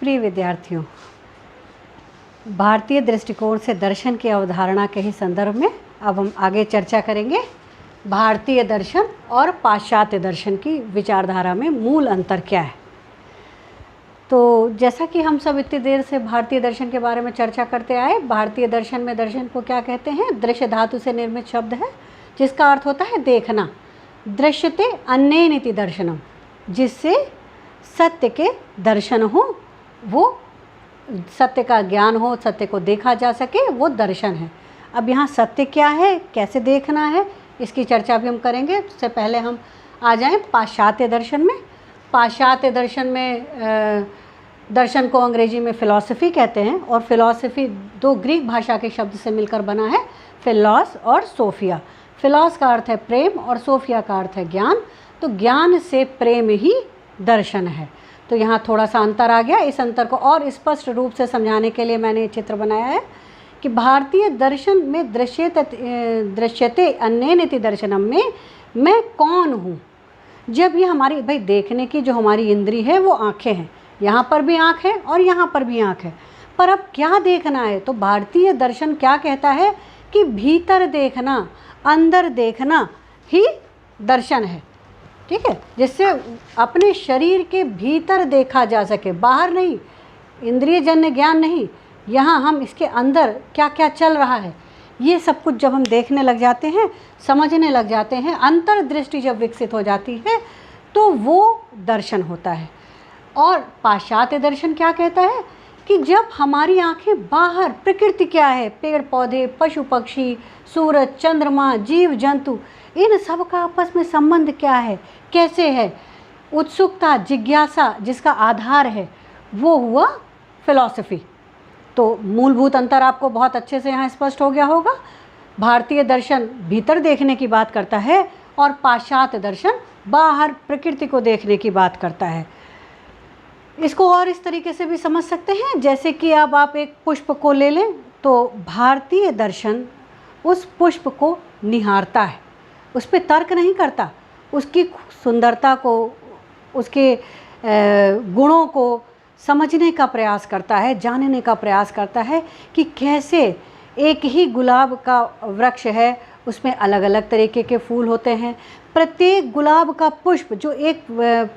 प्रिय विद्यार्थियों, भारतीय दृष्टिकोण से दर्शन की अवधारणा के ही संदर्भ में अब हम आगे चर्चा करेंगे। भारतीय दर्शन और पाश्चात्य दर्शन की विचारधारा में मूल अंतर क्या है। तो जैसा कि हम सब इतनी देर से भारतीय दर्शन के बारे में चर्चा करते आए, भारतीय दर्शन में दर्शन को क्या कहते हैं? दृश्य धातु से निर्मित शब्द है जिसका अर्थ होता है देखना। दृश्यते अन्येनिति दर्शनम, जिससे सत्य के दर्शन हो, वो सत्य का ज्ञान हो, सत्य को देखा जा सके, वो दर्शन है। अब यहाँ सत्य क्या है, कैसे देखना है, इसकी चर्चा भी हम करेंगे। उससे पहले हम आ जाएं पाश्चात्य दर्शन में। पाश्चात्य दर्शन में दर्शन को अंग्रेजी में फ़िलॉसफ़ी कहते हैं और फ़िलॉसफ़ी दो ग्रीक भाषा के शब्द से मिलकर बना है, फ़िलॉस और सोफिया। फ़िलॉस का अर्थ है प्रेम और सोफिया का अर्थ है ज्ञान। तो ज्ञान से प्रेम ही दर्शन है। तो यहाँ थोड़ा सा अंतर आ गया। इस अंतर को और स्पष्ट रूप से समझाने के लिए मैंने चित्र बनाया है कि भारतीय दर्शन में दृश्यते अन्येनिति दर्शनम में मैं कौन हूँ। जब ये हमारी भाई देखने की जो हमारी इंद्री है वो आँखें हैं, यहाँ पर भी आँख है और यहाँ पर भी आँख है, पर अब क्या देखना है? तो भारतीय दर्शन क्या कहता है कि भीतर देखना, अंदर देखना ही दर्शन है। ठीक है, जिससे अपने शरीर के भीतर देखा जा सके, बाहर नहीं, इंद्रिय जन्य ज्ञान नहीं। यहाँ हम इसके अंदर क्या क्या चल रहा है ये सब कुछ जब हम देखने लग जाते हैं, समझने लग जाते हैं, अंतर्दृष्टि जब विकसित हो जाती है तो वो दर्शन होता है। और पाश्चात्य दर्शन क्या कहता है कि जब हमारी आंखें बाहर प्रकृति क्या है, पेड़ पौधे, पशु पक्षी, सूरज, चंद्रमा, जीव जंतु, इन सब का आपस में संबंध क्या है, कैसे है, उत्सुकता, जिज्ञासा जिसका आधार है, वो हुआ फिलॉसफी। तो मूलभूत अंतर आपको बहुत अच्छे से यहाँ स्पष्ट हो गया होगा। भारतीय दर्शन भीतर देखने की बात करता है और पाश्चात्य दर्शन बाहर प्रकृति को देखने की बात करता है। इसको और इस तरीके से भी समझ सकते हैं, जैसे कि अब आप एक पुष्प को ले लें तो भारतीय दर्शन उस पुष्प को निहारता है, उस पर तर्क नहीं करता, उसकी सुंदरता को, उसके गुणों को समझने का प्रयास करता है, जानने का प्रयास करता है कि कैसे एक ही गुलाब का वृक्ष है, उसमें अलग अलग तरीके के फूल होते हैं। प्रत्येक गुलाब का पुष्प जो एक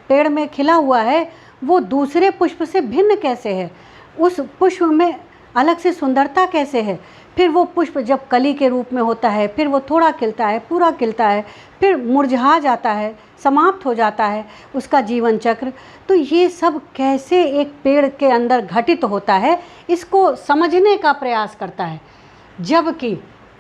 पेड़ में खिला हुआ है वो दूसरे पुष्प से भिन्न कैसे है, उस पुष्प में अलग से सुंदरता कैसे है। फिर वो पुष्प जब कली के रूप में होता है, फिर वो थोड़ा खिलता है, पूरा खिलता है, फिर मुरझा जाता है, समाप्त हो जाता है उसका जीवन चक्र। तो ये सब कैसे एक पेड़ के अंदर घटित होता है, इसको समझने का प्रयास करता है। जबकि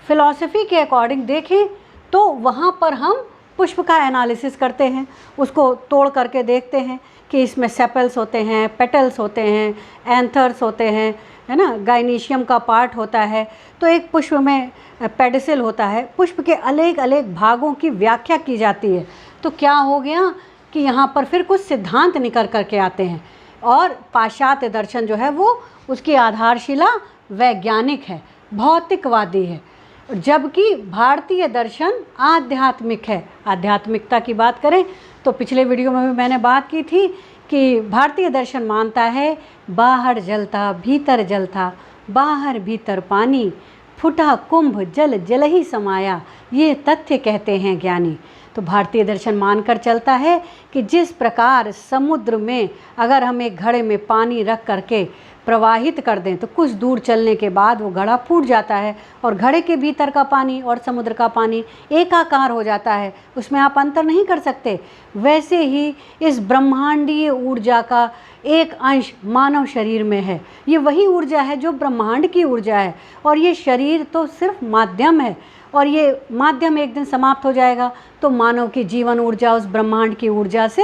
फ़िलॉसफ़ी के अकॉर्डिंग देखें तो वहाँ पर हम पुष्प का एनालिसिस करते हैं, उसको तोड़ करके देखते हैं कि इसमें सेपल्स होते हैं, पेटल्स होते हैं, एंथर्स होते हैं, है ना, गाइनीशियम का पार्ट होता है। तो एक पुष्प में पेडिसिल होता है, पुष्प के अलग अलग भागों की व्याख्या की जाती है। तो क्या हो गया कि यहाँ पर फिर कुछ सिद्धांत निकल करके आते हैं। और पाश्चात्य दर्शन जो है वो उसकी आधारशिला वैज्ञानिक है, भौतिकवादी है, जबकि भारतीय दर्शन आध्यात्मिक है। आध्यात्मिकता की बात करें तो पिछले वीडियो में भी मैंने बात की थी कि भारतीय दर्शन मानता है बाहर जलता भीतर जलता, बाहर भीतर पानी, फूटा कुंभ जल जल ही समाया, ये तथ्य कहते हैं ज्ञानी। तो भारतीय दर्शन मानकर चलता है कि जिस प्रकार समुद्र में अगर हम एक घड़े में पानी रख करके प्रवाहित कर दें तो कुछ दूर चलने के बाद वो घड़ा फूट जाता है और घड़े के भीतर का पानी और समुद्र का पानी एकाकार हो जाता है, उसमें आप अंतर नहीं कर सकते। वैसे ही इस ब्रह्मांडीय ऊर्जा का एक अंश मानव शरीर में है। ये वही ऊर्जा है जो ब्रह्मांड की ऊर्जा है और ये शरीर तो सिर्फ माध्यम है और ये माध्यम एक दिन समाप्त हो जाएगा तो मानव की जीवन ऊर्जा उस ब्रह्मांड की ऊर्जा से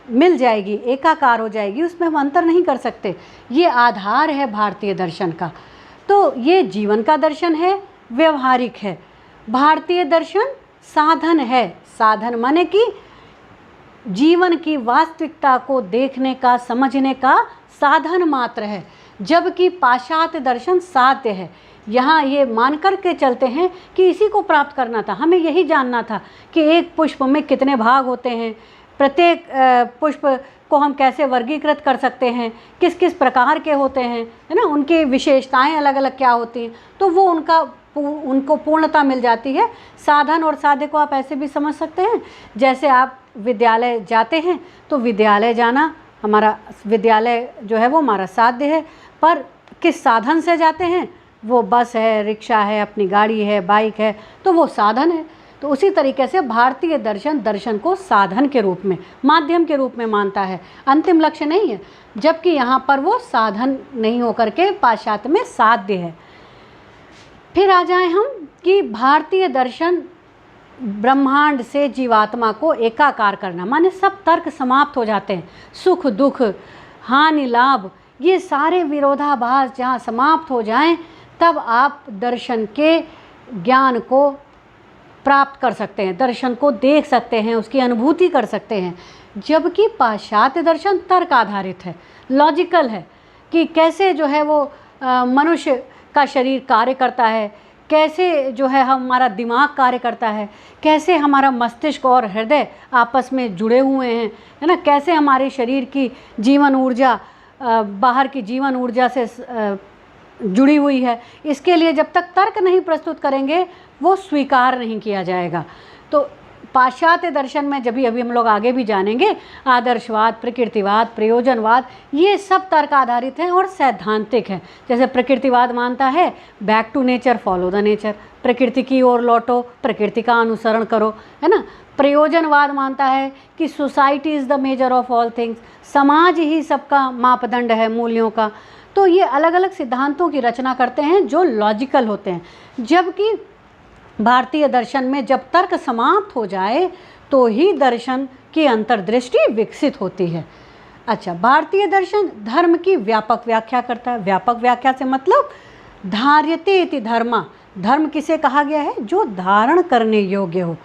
मिल जाएगी, एकाकार हो जाएगी, उसमें हम अंतर नहीं कर सकते। ये आधार है भारतीय दर्शन का। तो ये जीवन का दर्शन है, व्यवहारिक है। भारतीय दर्शन साधन है, साधन माने कि जीवन की वास्तविकता को देखने का, समझने का साधन मात्र है, जबकि पाश्चात्य दर्शन साध्य है। यहाँ ये मान कर के चलते हैं कि इसी को प्राप्त करना था, हमें यही जानना था कि एक पुष्प में कितने भाग होते हैं, प्रत्येक पुष्प को हम कैसे वर्गीकृत कर सकते हैं, किस किस प्रकार के होते हैं, है ना, उनकी विशेषताएं अलग अलग क्या होती हैं, तो वो उनको पूर्णता मिल जाती है। साधन और साध्य को आप ऐसे भी समझ सकते हैं, जैसे आप विद्यालय जाते हैं तो विद्यालय जाना, हमारा विद्यालय जो है वो हमारा साध्य है, पर किस साधन से जाते हैं, वो बस है, रिक्शा है, अपनी गाड़ी है, बाइक है, तो वो साधन है। तो उसी तरीके से भारतीय दर्शन दर्शन को साधन के रूप में, माध्यम के रूप में मानता है, अंतिम लक्ष्य नहीं है, जबकि यहाँ पर वो साधन नहीं होकर के पाश्चात्य में साध्य है। फिर आ जाए हम कि भारतीय दर्शन ब्रह्मांड से जीवात्मा को एकाकार करना, माने सब तर्क समाप्त हो जाते हैं, सुख दुख हानि लाभ ये सारे विरोधाभास जहाँ समाप्त हो जाएं, तब आप दर्शन के ज्ञान को प्राप्त कर सकते हैं, दर्शन को देख सकते हैं, उसकी अनुभूति कर सकते हैं। जबकि पाश्चात्य दर्शन तर्क आधारित है, लॉजिकल है, कि कैसे जो है वो मनुष्य का शरीर कार्य करता है, कैसे जो है हमारा दिमाग कार्य करता है, कैसे हमारा मस्तिष्क और हृदय आपस में जुड़े हुए हैं, है ना, कैसे हमारे शरीर की जीवन ऊर्जा बाहर की जीवन ऊर्जा से जुड़ी हुई है। इसके लिए जब तक तर्क नहीं प्रस्तुत करेंगे वो स्वीकार नहीं किया जाएगा। तो पाश्चात्य दर्शन में जब भी अभी हम लोग आगे भी जानेंगे, आदर्शवाद, प्रकृतिवाद, प्रयोजनवाद, ये सब तर्क आधारित हैं और सैद्धांतिक हैं। जैसे प्रकृतिवाद मानता है back to nature, follow the nature, प्रकृति की ओर लौटो, प्रकृति का अनुसरण करो, है ना। प्रयोजनवाद मानता है कि society is the measure of all things, समाज ही सबका मापदंड है मूल्यों का। तो ये अलग अलग सिद्धांतों की रचना करते हैं जो लॉजिकल होते हैं। जबकि भारतीय दर्शन में जब तर्क समाप्त हो जाए तो ही दर्शन की अंतर्दृष्टि विकसित होती है। अच्छा, भारतीय दर्शन धर्म की व्यापक व्याख्या करता है। व्यापक व्याख्या से मतलब धार्यते इति धर्मा, धर्म किसे कहा गया है, जो धारण करने योग्य हो।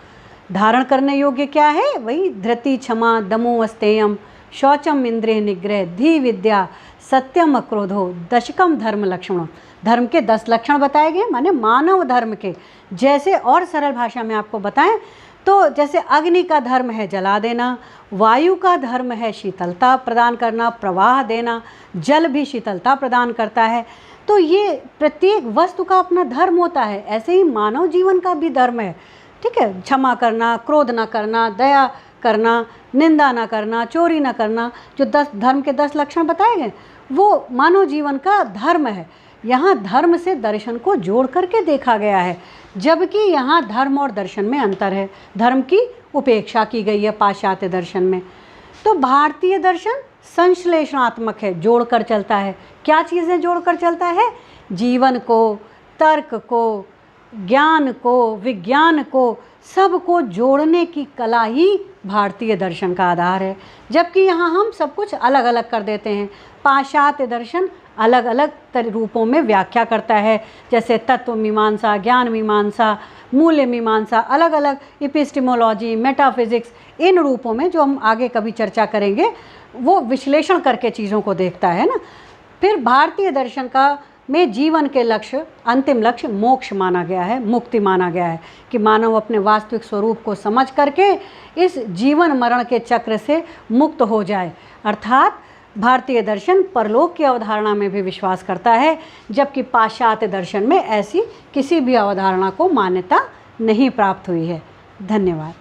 धारण करने योग्य क्या है, वही धृति, क्षमा, दमो अस्तेयम, शौचम, इंद्रिय निग्रह, धी विद्या, सत्यम, अक्रोधो, दशकम धर्म लक्षणों। धर्म के 10 लक्षण बताए गए, माने मानव धर्म के। जैसे और सरल भाषा में आपको बताएं तो जैसे अग्नि का धर्म है जला देना, वायु का धर्म है शीतलता प्रदान करना, प्रवाह देना, जल भी शीतलता प्रदान करता है। तो ये प्रत्येक वस्तु का अपना धर्म होता है, ऐसे ही मानव जीवन का भी धर्म है। ठीक है, क्षमा करना, क्रोध न करना, दया करना, निंदा न करना, चोरी न करना, जो 10 धर्म के 10 लक्षण बताए गए वो मानव जीवन का धर्म है। यहाँ धर्म से दर्शन को जोड़ करके देखा गया है, जबकि यहाँ धर्म और दर्शन में अंतर है, धर्म की उपेक्षा की गई है पाश्चात्य दर्शन में। तो भारतीय दर्शन संश्लेषणात्मक है, जोड़कर चलता है। क्या चीज़ें जोड़कर चलता है, जीवन को, तर्क को, ज्ञान को, विज्ञान को, सब को जोड़ने की कला ही भारतीय दर्शन का आधार है। जबकि यहाँ हम सब कुछ अलग अलग कर देते हैं। पाश्चात्य दर्शन अलग अलग रूपों में व्याख्या करता है, जैसे तत्व मीमांसा, ज्ञान मीमांसा, मूल्य मीमांसा, अलग अलग एपिस्टेमोलॉजी, मेटाफिजिक्स, इन रूपों में जो हम आगे कभी चर्चा करेंगे वो विश्लेषण करके चीज़ों को देखता है ना। फिर भारतीय दर्शन का में जीवन के लक्ष्य, अंतिम लक्ष्य मोक्ष माना गया है, मुक्ति माना गया है, कि मानव अपने वास्तविक स्वरूप को समझ करके इस जीवन मरण के चक्र से मुक्त हो जाए। अर्थात भारतीय दर्शन परलोक की अवधारणा में भी विश्वास करता है, जबकि पाश्चात्य दर्शन में ऐसी किसी भी अवधारणा को मान्यता नहीं प्राप्त हुई है। धन्यवाद।